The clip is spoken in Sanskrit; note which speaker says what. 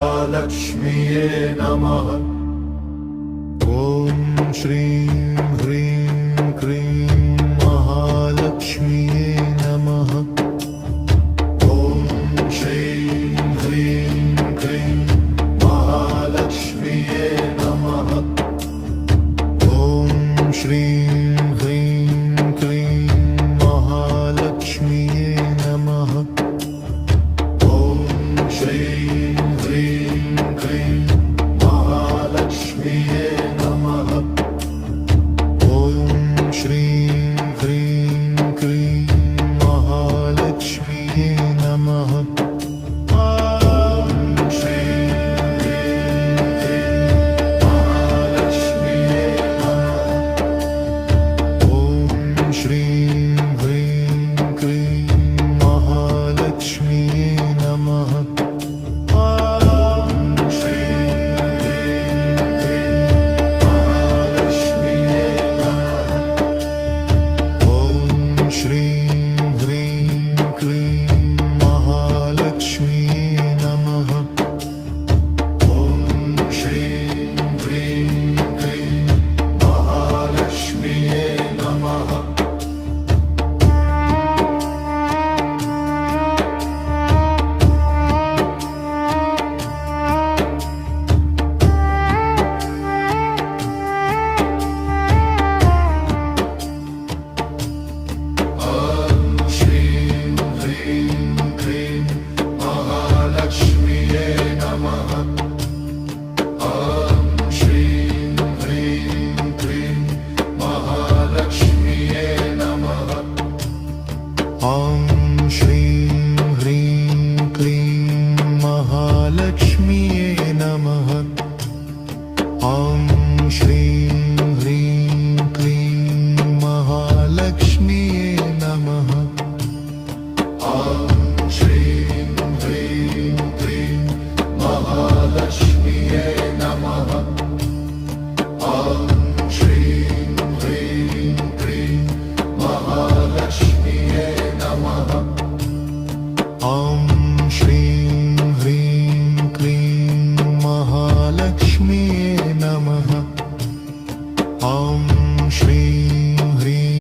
Speaker 1: लक्ष्मीये नमः। ॐ श्रीं ह्रीं क्रीं महालक्ष्मीये नमः। ॐ श्रीं ह्रीं क्रीं महालक्ष्मीये नमः। ॐ श्रीं ह्रीं क्रीं महालक्ष्मीये नमः। ॐ श्रीं ह्रीं क्रीं महालक्ष्मीये नमः। ॐ श्रीं ह्रीं क्रीं महालक्ष्मीये नमः। ॐ श्रीं ह्रीं क्रीं महालक्ष्मीये नमः। ॐ श्रीं ह्रीं क्रीं महालक्ष्मीये नमः। ॐ श्रीं ह्रीं क्रीं महालक्ष्मीये नमः। ॐ श्रीं ह्रीं क्लीं महालक्ष्मीये नमः। ॐ श्रीं